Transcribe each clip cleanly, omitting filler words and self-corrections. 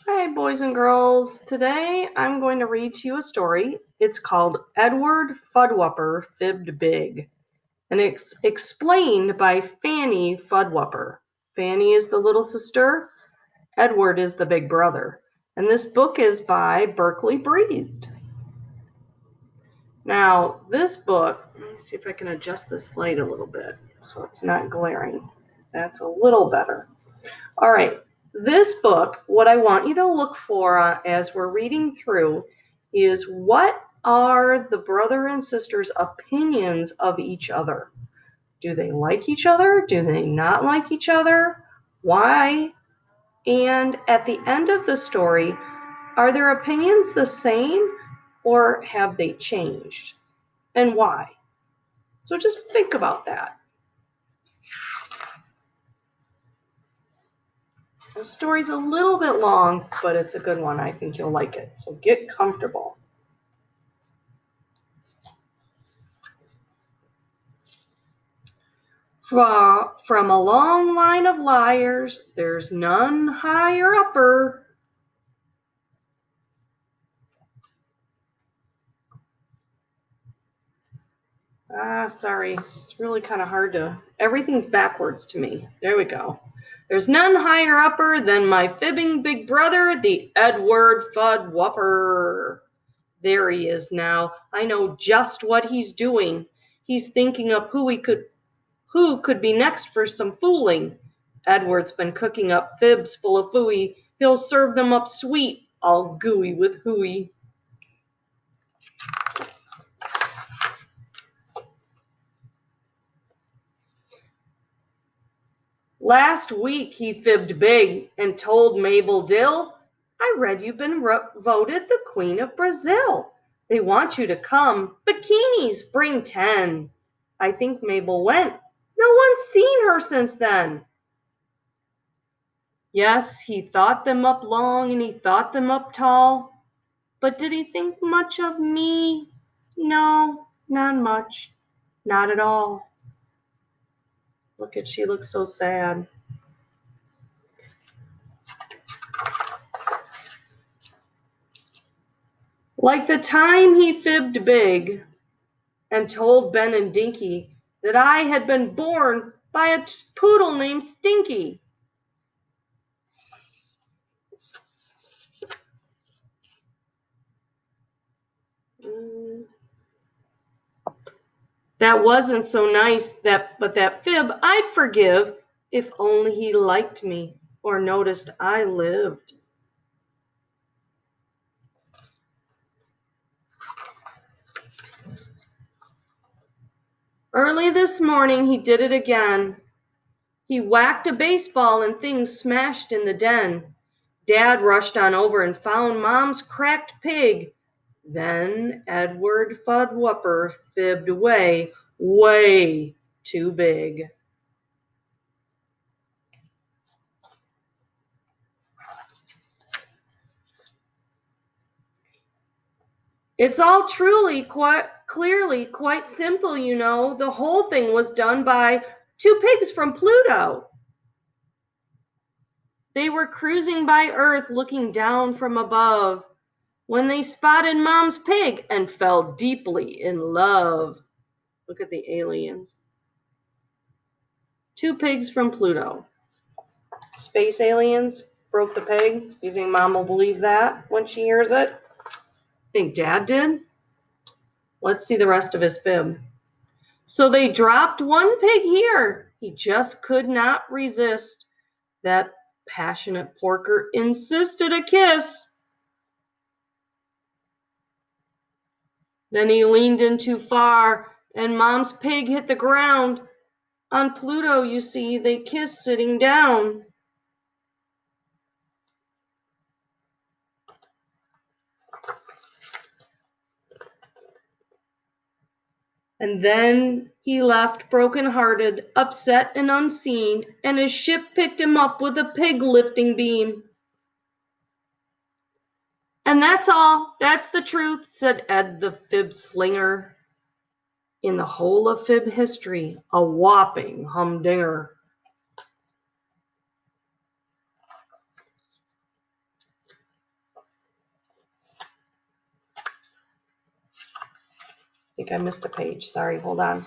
Hi, boys and girls. Today I'm going to read to you a story. It's called Edward Fudwupper Fibbed Big, and it's explained by Fanny Fudwupper. Fanny is the little sister, Edward is the big brother, and this book is by Berkeley Breathed. Now, this book, let me see if I can adjust this light a little bit so it's not glaring. That's a little better. All right. This book, what I want you to look for as we're reading through is what are the brother and sister's opinions of each other? Do they like each other? Do they not like each other? Why? And at the end of the story, are their opinions the same or have they changed? And why? So just think about that. The story's a little bit long, but it's a good one. I think you'll like it. So get comfortable. From a long line of liars, there's none higher upper. Sorry. It's really kind of hard to... Everything's backwards to me. There we go. There's none higher upper than my fibbing big brother, the Edward Fudwupper. There he is now. I know just what he's doing. He's thinking of who could be next for some fooling. Edward's been cooking up fibs full of fooey. He'll serve them up sweet, all gooey with hooey. Last week he fibbed big and told Mabel Dill, I read you've been voted the Queen of Brazil. They want you to come. Bikinis, bring 10. I think Mabel went. No one's seen her since then. Yes, he thought them up long and he thought them up tall. But did he think much of me? No, not much. Not at all. She looks so sad. Like the time he fibbed big and told Ben and Dinky that I had been born by a poodle named Stinky. That wasn't so nice, but that fib I'd forgive if only he liked me or noticed I lived. Early this morning he did it again. He whacked a baseball and things smashed in the den. Dad rushed on over and found Mom's cracked pig. Then Edward Fudwupper fibbed way too big. It's all truly, quite simple, you know. The whole thing was done by 2 pigs from Pluto. They were cruising by Earth looking down from above when they spotted Mom's pig and fell deeply in love. Look at the aliens. 2 pigs from Pluto. Space aliens broke the pig. You think Mom will believe that when she hears it? Think Dad did? Let's see the rest of his fib. So they dropped 1 pig here. He just could not resist. That passionate porker insisted a kiss. Then he leaned in too far, and Mom's pig hit the ground. On Pluto, you see, they kiss sitting down. And then he left broken-hearted, upset and unseen, and his ship picked him up with a pig lifting beam. And that's all. That's the truth, said Ed the fib slinger. In the whole of fib history, a whopping humdinger. think I missed a page. Sorry, hold on.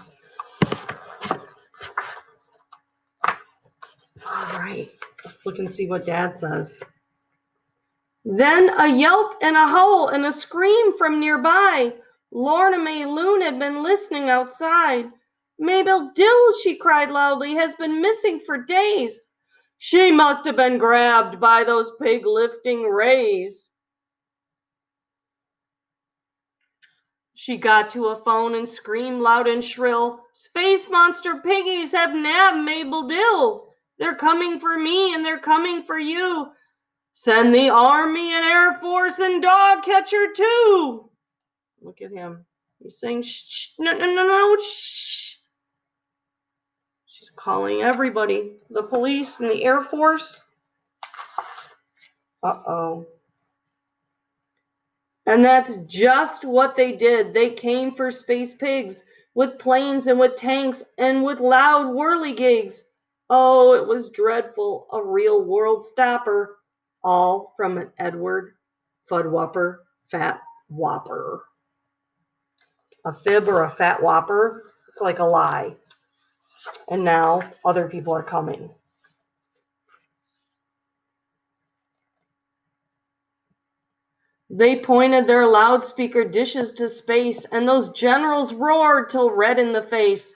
All right, let's look and see what Dad says. Then a yelp and a howl and a scream from nearby. Lorna May Loon had been listening outside. Mabel Dill, she cried loudly, has been missing for days. She must have been grabbed by those pig-lifting rays. She got to a phone and screamed loud and shrill, Space monster piggies have nabbed Mabel Dill. They're coming for me and they're coming for you. Send the Army and Air Force and dog catcher too. Look at him. He's saying, shh, no, shh. She's calling everybody, the police and the Air Force. Uh-oh. And that's just what they did. They came for space pigs with planes and with tanks and with loud whirligigs. Oh, it was dreadful, a real world stopper. All from an Edward Fudwupper Fat Whopper. A fib or a fat whopper, it's like a lie. And now other people are coming. They pointed their loudspeaker dishes to space, and those generals roared till red in the face.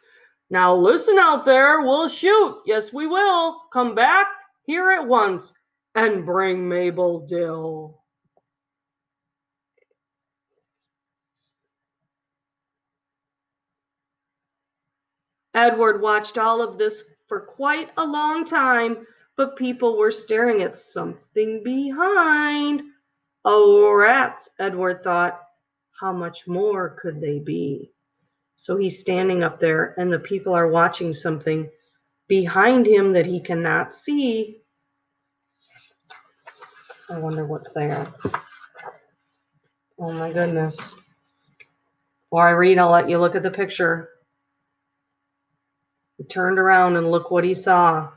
Now listen out there, we'll shoot. Yes, we will. Come back here at once and bring Mabel Dill. Edward watched all of this for quite a long time, but people were staring at something behind. Oh, rats, Edward thought. How much more could they be? So he's standing up there, and the people are watching something behind him that he cannot see. I wonder what's there. Oh my goodness. Before I read, I'll let you look at the picture. He turned around and look what he saw.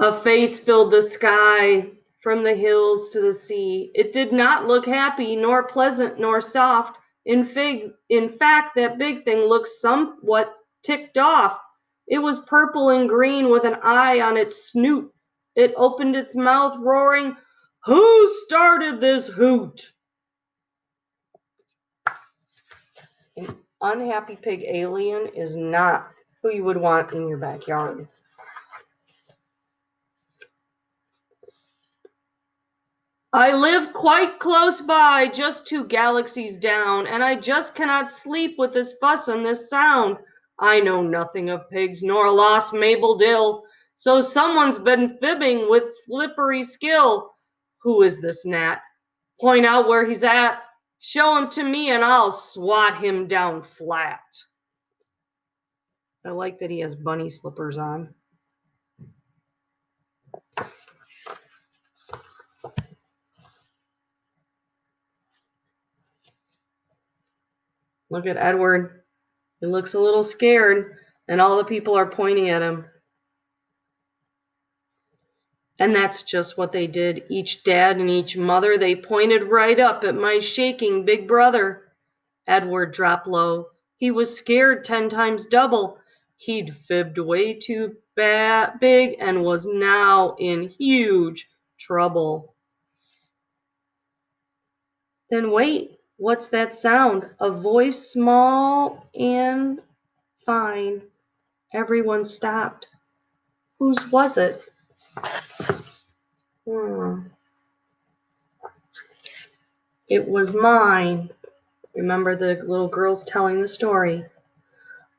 A face filled the sky from the hills to the sea. It did not look happy, nor pleasant, nor soft. In fact, that big thing looked somewhat ticked off. It was purple and green with an eye on its snoot. It opened its mouth, roaring, "Who started this hoot?" An unhappy pig alien is not who you would want in your backyard. I live quite close by, just 2 galaxies down, and I just cannot sleep with this fuss and this sound. I know nothing of pigs nor lost Mabel Dill, so someone's been fibbing with slippery skill. Who is this gnat? Point out where he's at. Show him to me and I'll swat him down flat. I like that he has bunny slippers on. Look at Edward. He looks a little scared, and all the people are pointing at him. And that's just what they did. Each dad and each mother, they pointed right up at my shaking big brother. Edward dropped low. He was scared 10 times double. He'd fibbed way too big and was now in huge trouble. Then wait, what's that sound? A voice small and fine. Everyone stopped. Whose was it? It was mine. Remember the little girls telling the story.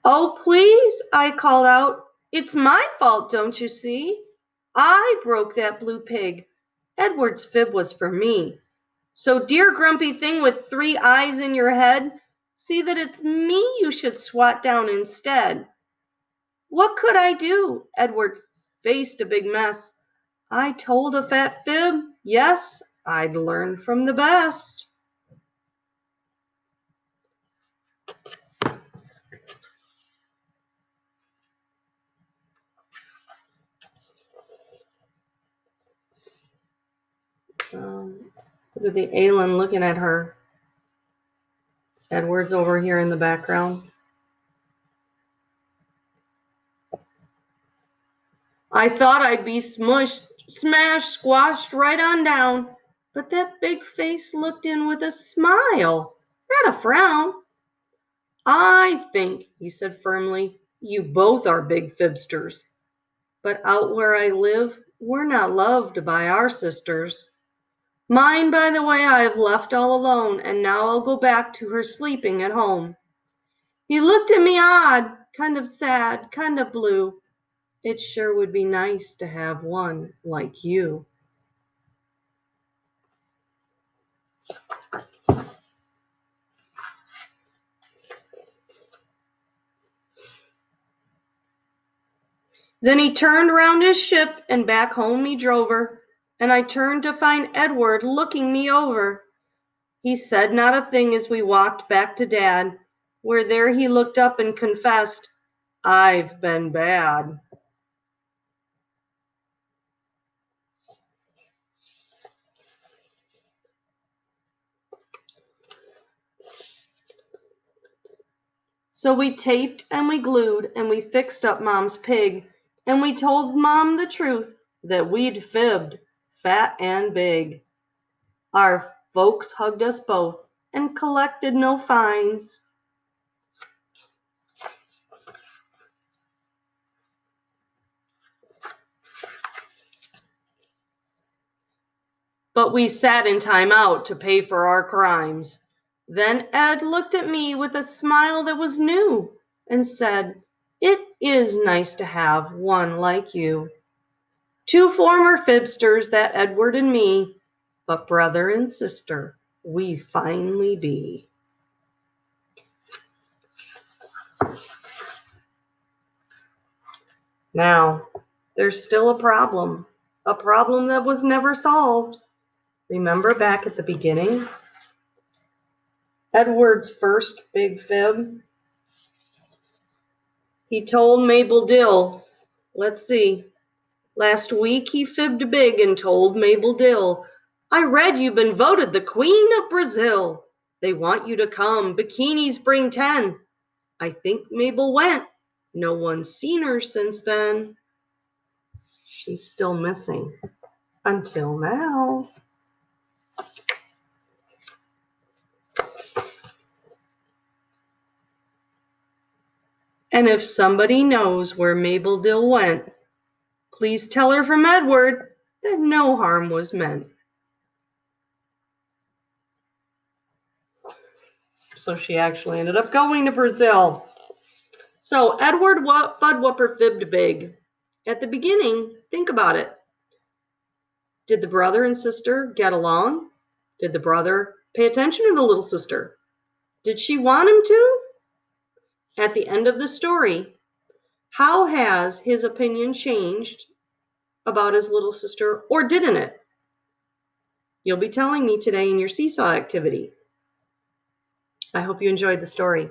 Oh, please, I called out. It's my fault, don't you see? I broke that blue pig. Edward's fib was for me. So, dear grumpy thing with 3 eyes in your head, see that it's me you should swat down instead. What could I do? Edward faced a big mess. I told a fat fib, yes, I'd learned from the best. Look at the alien looking at her. Edward's over here in the background. I thought I'd be smushed, smashed, squashed right on down, but that big face looked in with a smile, not a frown. I think, he said firmly, you both are big fibsters. But out where I live, we're not loved by our sisters. Mine, by the way, I have left all alone, and now I'll go back to her sleeping at home. He looked at me odd, kind of sad, kind of blue. It sure would be nice to have one like you. Then he turned round his ship, and back home he drove her, and I turned to find Edward looking me over. He said not a thing as we walked back to Dad, where there he looked up and confessed, I've been bad. So we taped and we glued and we fixed up Mom's pig, and we told Mom the truth that we'd fibbed, fat and big. Our folks hugged us both and collected no fines. But we sat in time out to pay for our crimes. Then Ed looked at me with a smile that was new and said, It is nice to have one like you. Two former fibsters, that Edward and me, but brother and sister we finally be. Now, there's still a problem that was never solved. Remember back at the beginning? Edward's first big fib? He told Mabel Dill, let's see, last week he fibbed big and told Mabel Dill, I read you've been voted the Queen of Brazil. They want you to come, bikinis bring 10. I think Mabel went. No one's seen her since then. She's still missing. Until now. And if somebody knows where Mabel Dill went, please tell her from Edward that no harm was meant. So she actually ended up going to Brazil. So Edward Fudwupper fibbed big. At the beginning, think about it. Did the brother and sister get along? Did the brother pay attention to the little sister? Did she want him to? At the end of the story, how has his opinion changed about his little sister, or didn't it? You'll be telling me today in your seesaw activity. I hope you enjoyed the story.